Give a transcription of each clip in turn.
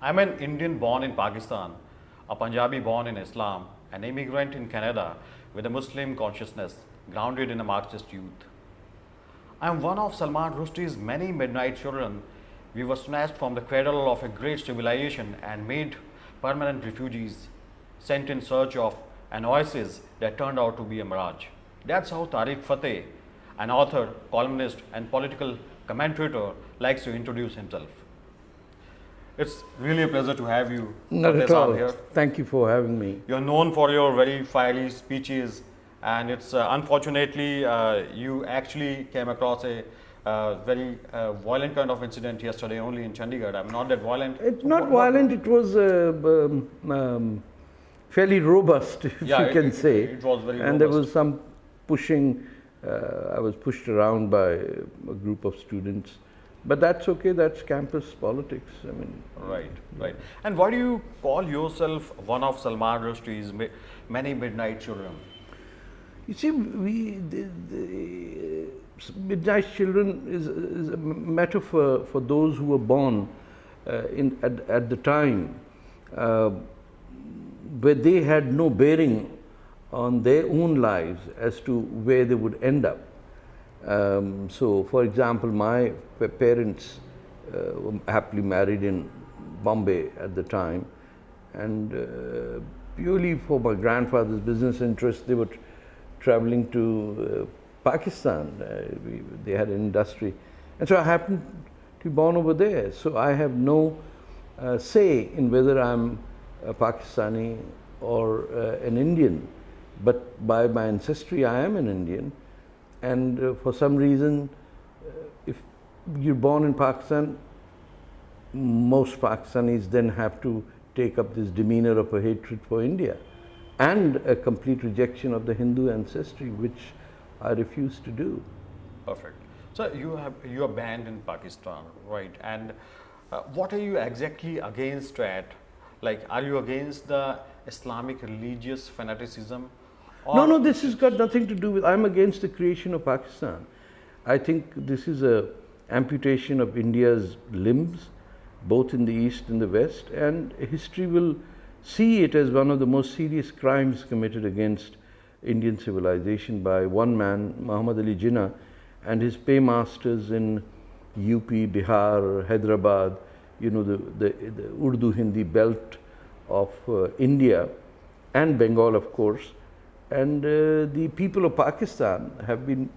I'm an Indian born in Pakistan, a Punjabi born in Islam, an immigrant in Canada with a Muslim consciousness grounded in a Marxist youth. I am one of Salman Rushdie's many midnight children. We were snatched from the cradle of a great civilization and made permanent refugees, sent in search of an oasis that turned out to be a mirage. That's how Tarek Fatah, an author, columnist, and political commentator, likes to introduce himself. It's really a pleasure to have you. Not at all. Here. Thank you for having me. You're known for your very fiery speeches, and it's unfortunately you actually came across a very violent kind of incident yesterday only in Chandigarh. I'm not that violent. It's not violent. It was fairly robust, if you can say. It was very and robust. There was some pushing. I was pushed around by a group of students. But that's okay, that's campus politics. I mean, right. And why do you call yourself one of Salman Rushdie's many midnight children? You see, the midnight children is a metaphor for those who were born at the time where they had no bearing on their own lives as to where they would end up. So, for example, my parents were happily married in Bombay at the time, and purely for my grandfather's business interests, they were traveling to Pakistan. They had an industry, and so I happened to be born over there. So I have no say in whether I'm a Pakistani or an Indian, but by my ancestry, I am an Indian. And for some reason, if you're born in Pakistan, most Pakistanis then have to take up this demeanor of a hatred for India and a complete rejection of the Hindu ancestry, which I refuse to do. Perfect. So you are banned in Pakistan, right? And what are you exactly against at? Like, are you against the Islamic religious fanaticism? No, this has got nothing to do with, I'm against the creation of Pakistan. I think this is a amputation of India's limbs, both in the East and the West, and history will see it as one of the most serious crimes committed against Indian civilization by one man, Muhammad Ali Jinnah, and his paymasters in UP, Bihar, Hyderabad, you know, the Urdu Hindi belt of India, and Bengal, of course. And the people of Pakistan have been,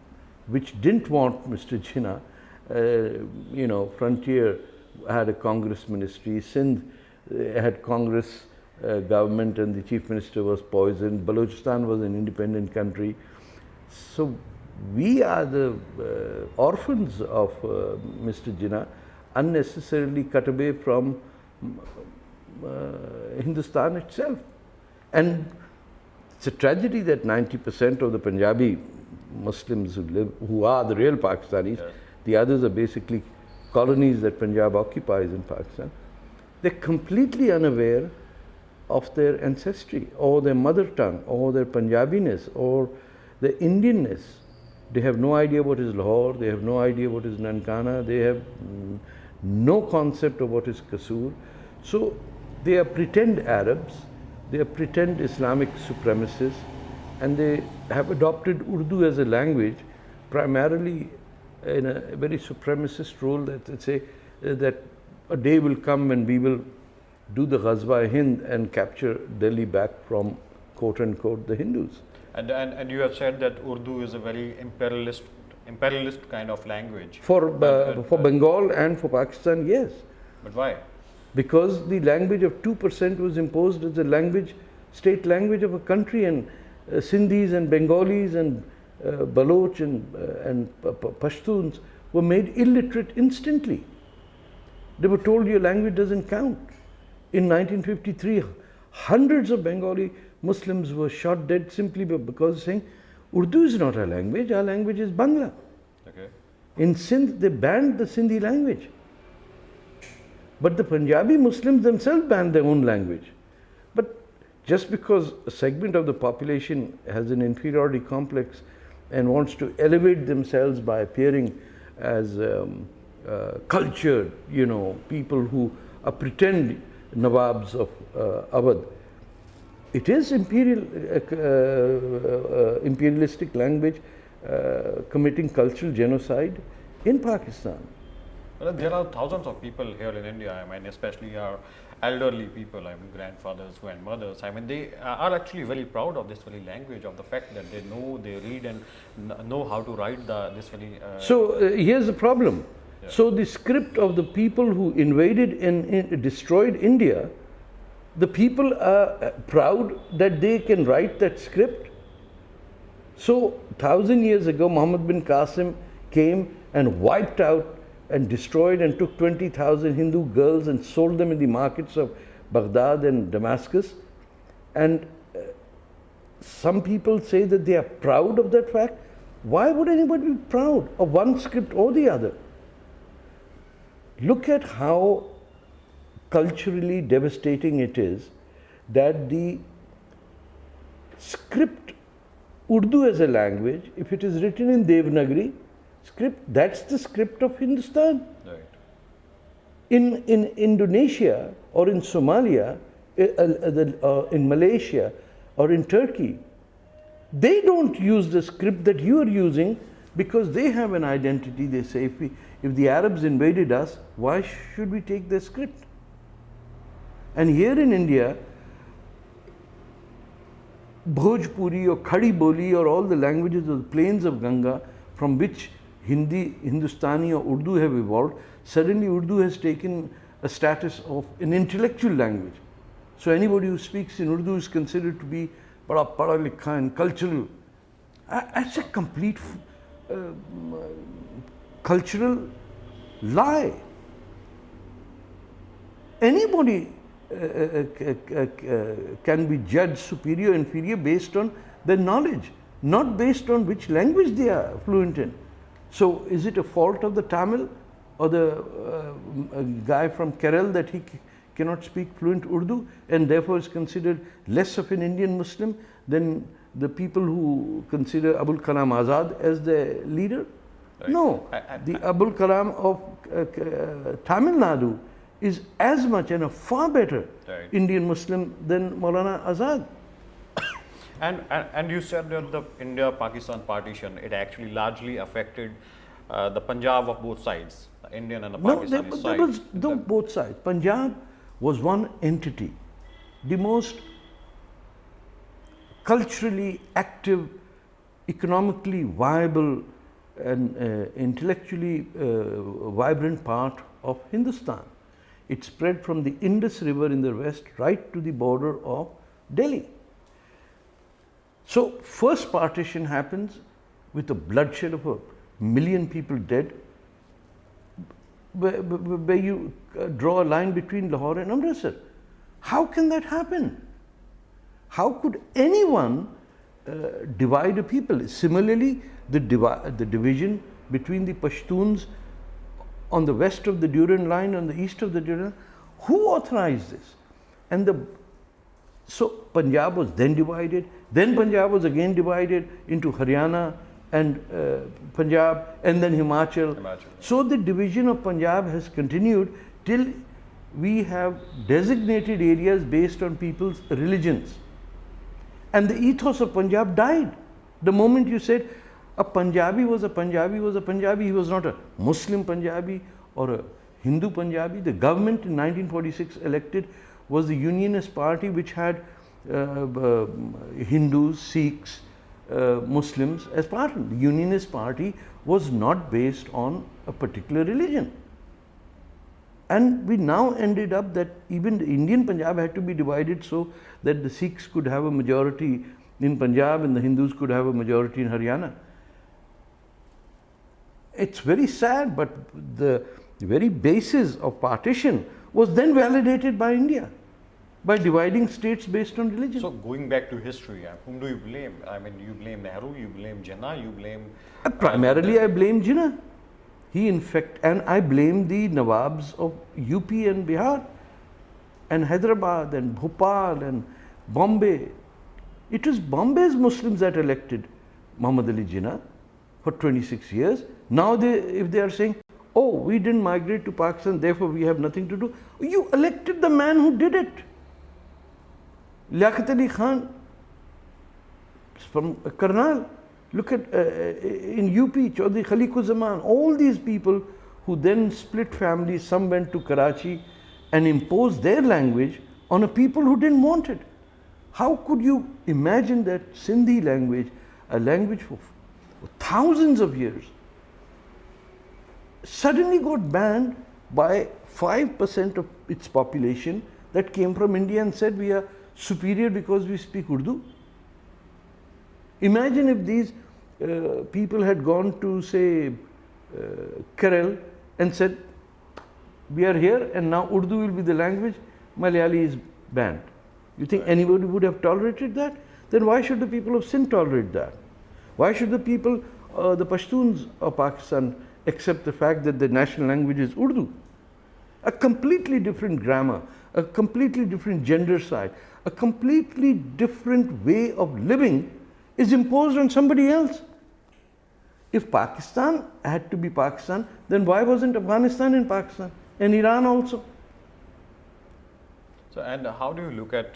which didn't want Mr. Jinnah, you know, Frontier had a Congress ministry, Sindh had Congress government, and the chief minister was poisoned. Baluchistan was an independent country. So we are the orphans of Mr. Jinnah, unnecessarily cut away from Hindustan itself. And it's a tragedy that 90% of the Punjabi Muslims who are the real Pakistanis, yes. The others are basically colonies that Punjab occupies in Pakistan. They're completely unaware of their ancestry or their mother tongue or their Punjabiness or their Indianness. They have no idea what is Lahore, they have no idea what is Nankana, they have no concept of what is Kasur. So they are pretend Arabs. They are pretend Islamic supremacists, and they have adopted Urdu as a language primarily in a very supremacist role that say that a day will come when we will do the Ghazwa-e-Hind and capture Delhi back from quote unquote the Hindus. And you have said that Urdu is a very imperialist kind of language. For Bengal and for Pakistan, yes. But why? Because the language of 2% was imposed as a state language of a country, and Sindhis and Bengalis and Baloch and Pashtuns were made illiterate instantly. They were told your language doesn't count. In 1953, hundreds of Bengali Muslims were shot dead simply because saying, Urdu is not our language is Bangla. Okay. In Sindh, they banned the Sindhi language. But the Punjabi Muslims themselves banned their own language. But just because a segment of the population has an inferiority complex and wants to elevate themselves by appearing as cultured, you know, people who are pretend Nawabs of Awadh. It is imperialistic language committing cultural genocide in Pakistan. Well, there are thousands of people here in India, I mean, especially our elderly people, I mean, grandfathers, grandmothers. I mean, they are actually very proud of this very language, of the fact that they know, they read and know how to write this very. So here's the problem. Yeah. So the script of the people who invaded and destroyed India, the people are proud that they can write that script. So 1,000 years ago, Muhammad bin Qasim came and wiped out and destroyed and took 20,000 Hindu girls and sold them in the markets of Baghdad and Damascus. And some people say that they are proud of that fact. Why would anybody be proud of one script or the other? Look at how culturally devastating it is that the script, Urdu as a language, if it is written in Devanagari script, that's the script of Hindustan. Right. In Indonesia or in Somalia, in Malaysia or in Turkey, they don't use the script that you are using because they have an identity. They say, if the Arabs invaded us, why should we take their script? And here in India, Bhojpuri or Khadi Boli or all the languages of the plains of Ganga from which Hindi, Hindustani or Urdu have evolved, suddenly Urdu has taken a status of an intellectual language. So anybody who speaks in Urdu is considered to be bada padha likha and cultural. That's a complete cultural lie. Anybody can be judged superior, inferior based on their knowledge, not based on which language they are fluent in. So is it a fault of the Tamil or the guy from Kerala that he cannot speak fluent Urdu and therefore is considered less of an Indian Muslim than the people who consider Abul Kalam Azad as the leader? Right. No, the Abul Kalam of Tamil Nadu is as much and a far better right. Indian Muslim than Maulana Azad. And you said that the India-Pakistan partition, it actually largely affected the Punjab of both sides, the Indian and the Pakistani side. There was both sides. Punjab was one entity, the most culturally active, economically viable and intellectually vibrant part of Hindustan. It spread from the Indus River in the west right to the border of Delhi. So first partition happens with the bloodshed of 1 million people dead, where you draw a line between Lahore and Amritsar. How can that happen? How could anyone divide a people? Similarly, the division between the Pashtuns on the west of the Durand line and the east of the Durand, who authorized this? And so Punjab was then divided, then Punjab was again divided into Haryana and Punjab and then Himachal. So the division of Punjab has continued till we have designated areas based on people's religions. And the ethos of Punjab died. The moment you said a Punjabi was a Punjabi was a Punjabi, he was not a Muslim Punjabi or a Hindu Punjabi. The government in 1946 elected was the Unionist Party, which had Hindus, Sikhs, Muslims as part of it. The Unionist Party was not based on a particular religion. And we now ended up that even the Indian Punjab had to be divided so that the Sikhs could have a majority in Punjab and the Hindus could have a majority in Haryana. It's very sad, but the very basis of partition was then validated by India by dividing states based on religion. So going back to history, whom do you blame? I mean, you blame Nehru, you blame Jinnah, you blame... Primarily I blame Jinnah. And I blame the Nawabs of UP and Bihar and Hyderabad and Bhopal and Bombay. It was Bombay's Muslims that elected Muhammad Ali Jinnah for 26 years. Now if they are saying oh, we didn't migrate to Pakistan, therefore we have nothing to do. You elected the man who did it. Liaquat Ali Khan from Karnal. Look at in UP, Chaudhry Khaliquzzaman, all these people who then split families. Some went to Karachi and imposed their language on a people who didn't want it. How could you imagine that Sindhi language, a language for thousands of years, suddenly got banned by 5% of its population that came from India and said we are superior because we speak Urdu? Imagine if these people had gone to, say, Kerala and said, we are here and now Urdu will be the language, Malayali is banned. You think anybody would have tolerated that? Then why should the people of Sindh tolerate that? Why should the people, the Pashtuns of Pakistan, accept the fact that the national language is Urdu? A completely different grammar, a completely different gender side, a completely different way of living is imposed on somebody else. If Pakistan had to be Pakistan, then why wasn't Afghanistan in Pakistan and Iran also? So, and how do you look at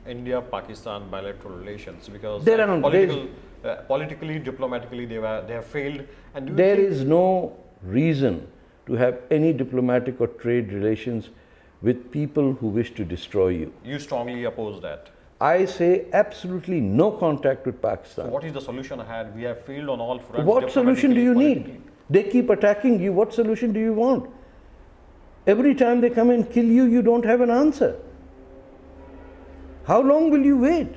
India-Pakistan bilateral relations? Because There are politically, diplomatically, they have failed. And there is no reason to have any diplomatic or trade relations with people who wish to destroy you. You strongly oppose that. I say absolutely no contact with Pakistan. So what is the solution ahead? We have failed on all fronts. What solution do you need? politically. They keep attacking you. What solution do you want? Every time they come and kill you, you don't have an answer. How long will you wait?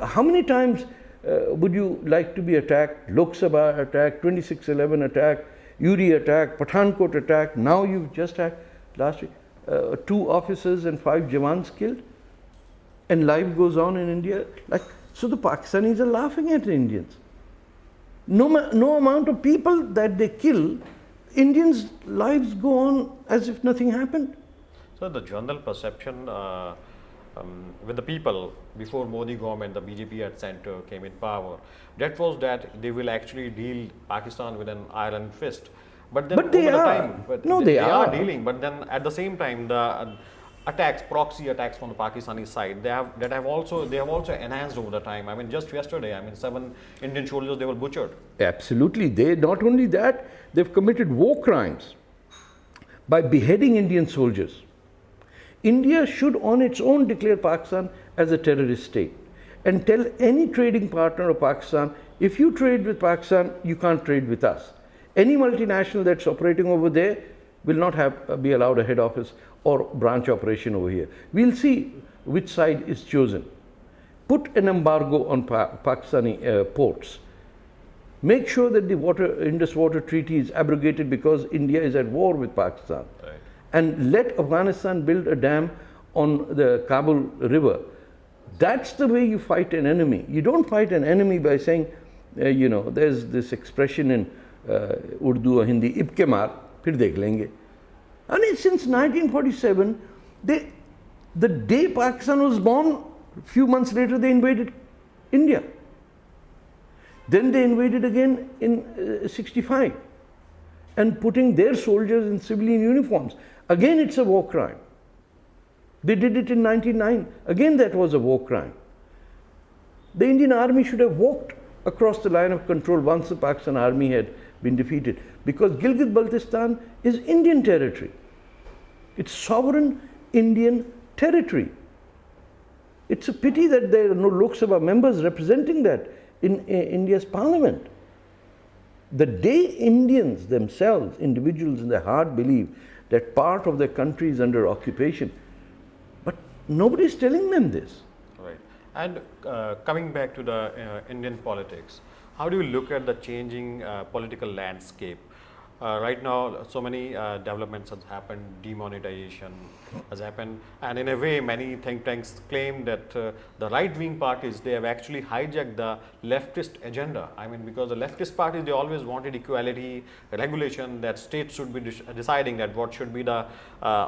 How many times would you like to be attacked? Lok Sabha attack, 2611 attack, Uri attack, Pathankot attack. Now you've just had last week 2 officers and 5 Jawans killed, and life goes on in India. So the Pakistanis are laughing at the Indians. No amount of people that they kill, Indians' lives go on as if nothing happened. So the general perception with the people before Modi government, the BJP at center came in power, that was that they will actually deal Pakistan with an iron fist. But then They over the are. time, No, they are dealing. But then at the same time, the attacks, proxy attacks from the Pakistani side, they have also enhanced over the time. I mean, just yesterday, 7 Indian soldiers, they were butchered. Absolutely. They not only that, they've committed war crimes by beheading Indian soldiers. India should on its own declare Pakistan as a terrorist state and tell any trading partner of Pakistan, if you trade with Pakistan, you can't trade with us. Any multinational that's operating over there will not be allowed a head office or branch operation over here. We'll see which side is chosen. Put an embargo on Pakistani ports. Make sure that the Indus Water Treaty is abrogated because India is at war with Pakistan. Right. And let Afghanistan build a dam on the Kabul River. That's the way you fight an enemy. You don't fight an enemy by saying, there's this expression in Urdu or Hindi, "Ib ke maar, phir dekh lenge." And since 1947, the day Pakistan was born, a few months later they invaded India. Then they invaded again in 65 and putting their soldiers in civilian uniforms. Again, it's a war crime. They did it in 1999. Again, that was a war crime. The Indian army should have walked across the line of control once the Pakistan army had been defeated, because Gilgit-Baltistan is Indian territory. It's sovereign Indian territory. It's a pity that there are no Lok Sabha members representing that in India's parliament. The day Indians themselves, individuals in their heart, believe that part of their country is under occupation, but nobody is telling them this. Right. And coming back to the Indian politics, how do you look at the changing political landscape? Right now, so many developments have happened, demonetization has happened, and in a way, many think tanks claim that the right-wing parties, they have actually hijacked the leftist agenda. I mean, because the leftist parties, they always wanted equality, regulation, that states should be deciding that what should be the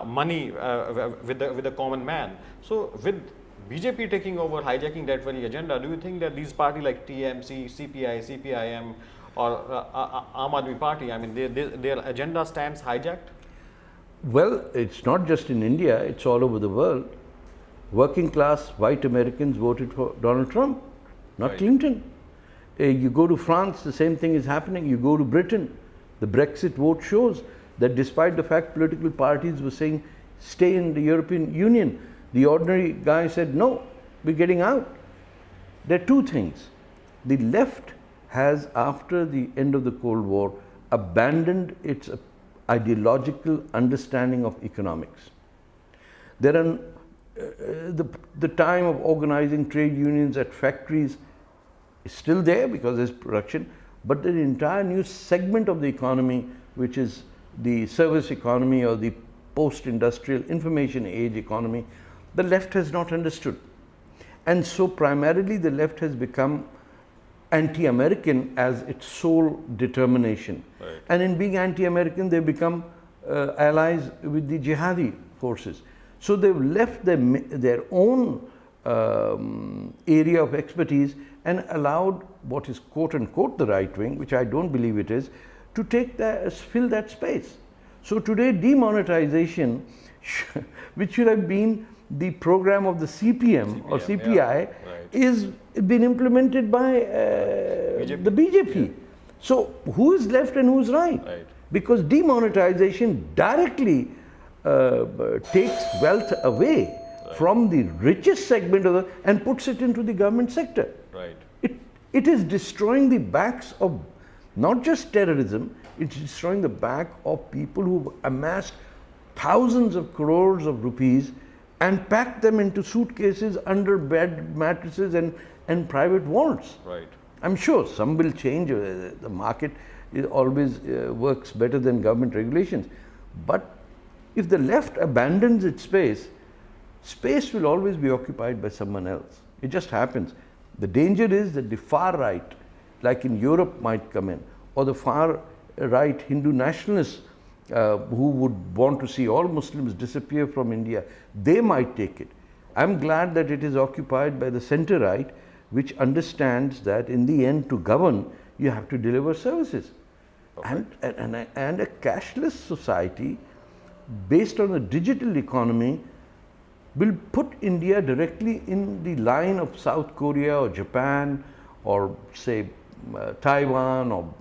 money with the common man. So, with BJP taking over, hijacking that very agenda, do you think that these parties like TMC, CPI, CPIM, or Aam Aadmi Party, I mean, their agenda stands hijacked? Well, it's not just in India, it's all over the world. Working class white Americans voted for Donald Trump, not Right. Clinton. You go to France, the same thing is happening. You go to Britain, the Brexit vote shows that despite the fact political parties were saying stay in the European Union, the ordinary guy said no, we're getting out. There are two things. The left has, after the end of the Cold War, abandoned its ideological understanding of economics. There are the time of organizing trade unions at factories is still there because there's production, but the entire new segment of the economy, which is the service economy or the post-industrial information age economy, the left has not understood. And so primarily the left has become anti-American as its sole determination. Right. And in being anti-American, they become allies with the jihadi forces. So they've left their own area of expertise and allowed what is quote unquote the right wing, which I don't believe it is, to fill that space. So today demonetization, which should have been the program of the CPM or CPI, yeah, right. is been implemented by the BJP. Yeah. So who is left and who is right? Right. Because demonetization directly takes wealth away from the richest segment of and puts it into the government sector. Right. It is destroying the backs of not just terrorism, it's destroying the back of people who've amassed thousands of crores of rupees and packed them into suitcases under bed mattresses and private vaults. Right. I'm sure some will change. The market always works better than government regulations. But if the left abandons its space will always be occupied by someone else. It just happens. The danger is that the far right, like in Europe, might come in, or the far right Hindu nationalists who would want to see all Muslims disappear from India, they might take it. I'm glad that it is occupied by the center right, which understands that in the end, to govern, you have to deliver services. And a cashless society based on a digital economy will put India directly in the line of South Korea or Japan or say Taiwan or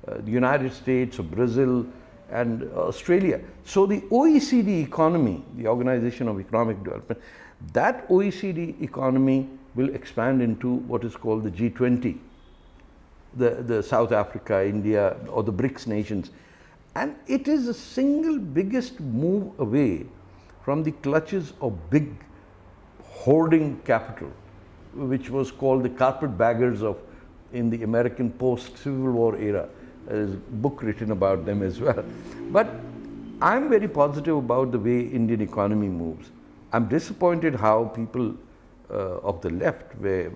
the United States or Brazil and Australia. So the OECD economy, the Organization of Economic Development, that OECD economy will expand into what is called the G20, the South Africa, India or the BRICS nations. And it is the single biggest move away from the clutches of big hoarding capital, which was called the carpetbaggers in the American post-Civil War era. There's a book written about them as well. But I'm very positive about the way Indian economy moves. I'm disappointed how people of the left, where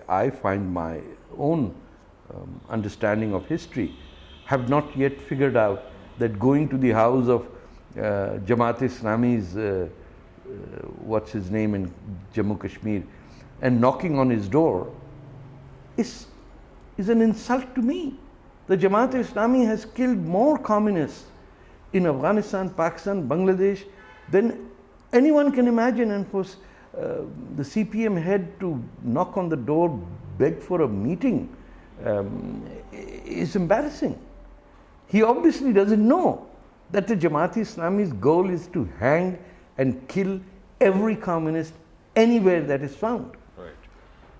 I find my own understanding of history, have not yet figured out that going to the house of Jamaat-e-Islami's, what's his name in Jammu Kashmir, and knocking on his door is an insult to me. The Jamaat-e-Islami has killed more communists in Afghanistan, Pakistan, Bangladesh than anyone can imagine, and for the CPM head to knock on the door, beg for a meeting, is embarrassing. He obviously doesn't know that the Jamaat-e-Islami's goal is to hang and kill every communist anywhere that is found. Right.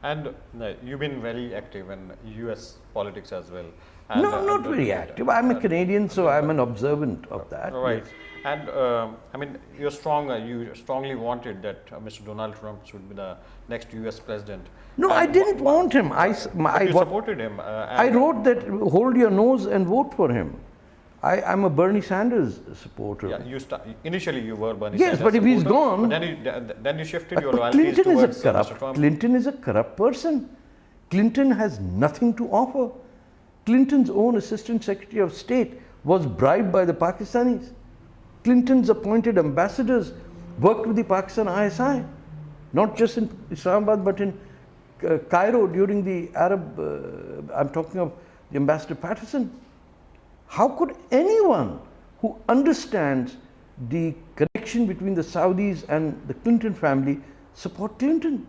And you've been very active in US politics as well. And, no, not very active. I'm a Canadian, so I'm an observant of that. Right. Yes. And I mean, you strongly wanted that Mr. Donald Trump should be the next US president. No, and I didn't want him. You supported him. I wrote that hold your nose and vote for him. I'm a Bernie Sanders supporter. Yeah, initially you were Bernie Yes, Sanders but if he's supporter, gone, but then you shifted your but loyalties towards Mr. Trump. Clinton is a corrupt person. Clinton has nothing to offer. Clinton's own Assistant Secretary of State was bribed by the Pakistanis. Clinton's appointed ambassadors worked with the Pakistan ISI, not just in Islamabad but in Cairo during the Arab, I'm talking of Ambassador Patterson. How could anyone who understands the connection between the Saudis and the Clinton family support Clinton?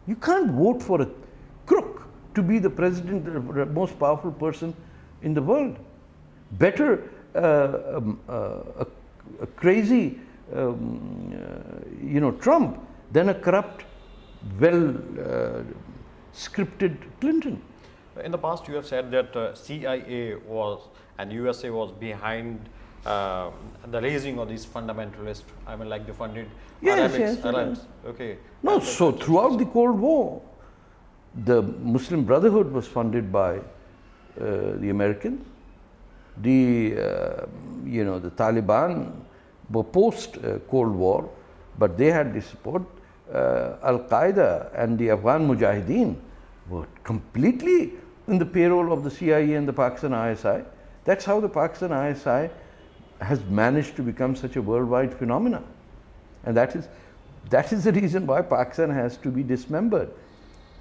You can't vote for a crook to be the president, the most powerful person in the world. Better a crazy, Trump than a corrupt, scripted Clinton. In the past, you have said that CIA was and USA was behind the raising of these fundamentalists. I mean, like the funded Arabs. Okay. No, so throughout the Cold War, the Muslim Brotherhood was funded by the Americans. The Taliban were post Cold War, but they had the support. Al Qaeda and the Afghan Mujahideen were completely in the payroll of the CIA and the Pakistan ISI. That's how the Pakistan ISI has managed to become such a worldwide phenomenon. And that is the reason why Pakistan has to be dismembered.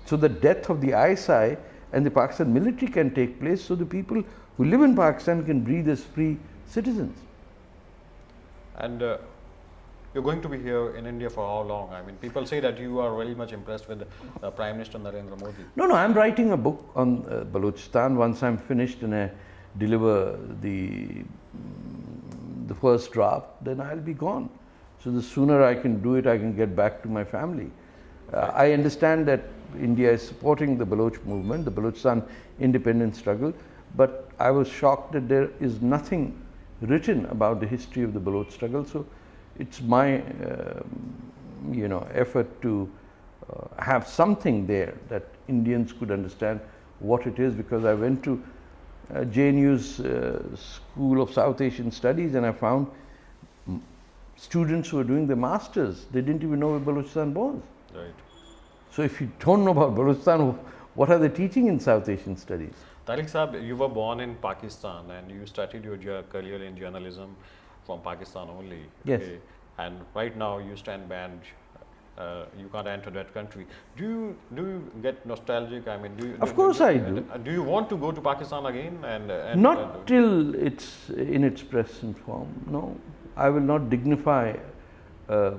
So the death of the ISI and the Pakistan military can take place, so the people who live in Pakistan can breathe as free citizens. And you're going to be here in India for how long? I mean, people say that you are very much impressed with Prime Minister Narendra Modi. No, I'm writing a book on Baluchistan. Once I'm finished and I deliver the first draft, then I'll be gone. So the sooner I can do it, I can get back to my family. I understand that India is supporting the Baloch movement, the Baluchistan independence struggle, but I was shocked that there is nothing written about the history of the Baloch struggle. So it's my effort to have something there that Indians could understand what it is, because I went to JNU's School of South Asian Studies and I found students who were doing the masters, they didn't even know where Baluchistan was. Right. So if you don't know about Baluchistan, what are they teaching in South Asian studies? Tariq Saab, you were born in Pakistan and you started your career in journalism from Pakistan only. Yes. Okay. And right now you stand banned. You can't enter that country. Do you get nostalgic? I mean, Of course I do. Do you want to go to Pakistan again? Not till it's in its present form. No, I will not dignify a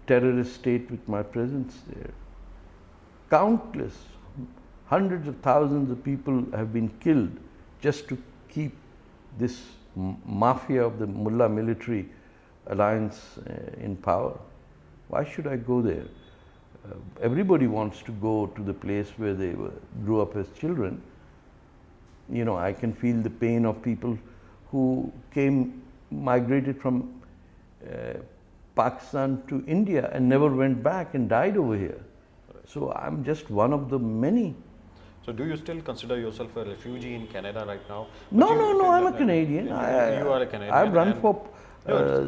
terrorist state with my presence there. Countless, hundreds of thousands of people have been killed just to keep this mafia of the mullah military alliance in power. Why should I go there? Everybody wants to go to the place where they grew up as children. I can feel the pain of people who migrated from Pakistan to India and never went back and died over here. So I'm just one of the many. So do you still consider yourself a refugee in Canada right now? No, I'm a Canadian. You are a Canadian. I've run for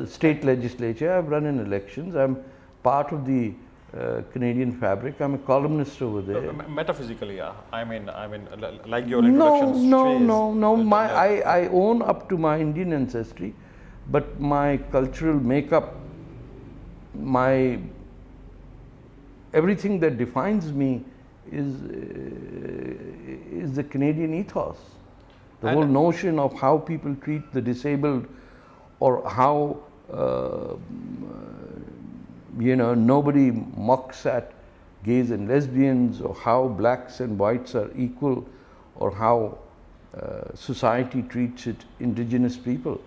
state legislature, I've run in elections, I'm part of the Canadian fabric. I'm a columnist over there. Metaphysically, yeah. I mean, like your introduction. No. I own up to my Indian ancestry, but my cultural makeup, everything that defines me is the Canadian ethos. The whole notion of how people treat the disabled, or how nobody mocks at gays and lesbians, or how blacks and whites are equal, or how society treats its indigenous people.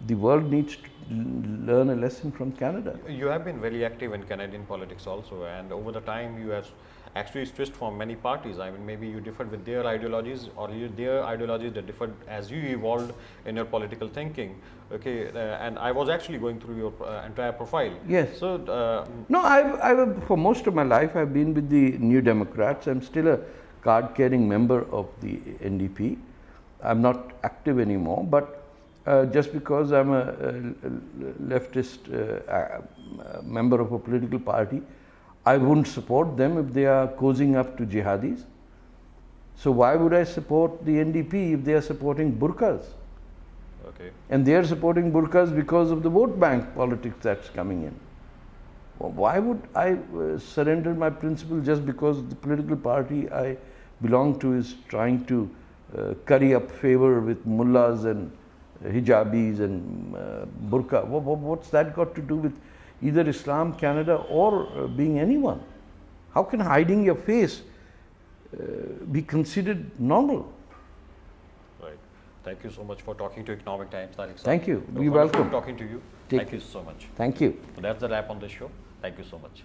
The world needs to learn a lesson from Canada. You have been very active in Canadian politics also, and over the time you have actually switched from many parties. I mean, maybe you differed with their ideologies, or their ideologies that differed as you evolved in your political thinking. Okay, and I was actually going through your entire profile. Yes. So no, I've for most of my life I've been with the New Democrats. I'm still a card-carrying member of the NDP. I'm not active anymore, but just because I'm a leftist member of a political party, I wouldn't support them if they are cozying up to jihadis. So why would I support the NDP if they are supporting burqas? Okay. And they are supporting burqas because of the vote bank politics that's coming in. Why would I surrender my principle just because the political party I belong to is trying to curry up favor with mullahs and hijabis and burqa. What's that got to do with either Islam, Canada, or being anyone? How can hiding your face be considered normal? Right. Thank you so much for talking to Economic Times, Tarek sir. Thank you. It was You're wonderful welcome. talking to you. Take Thank you so much. Thank you. So that's the wrap on this show. Thank you so much.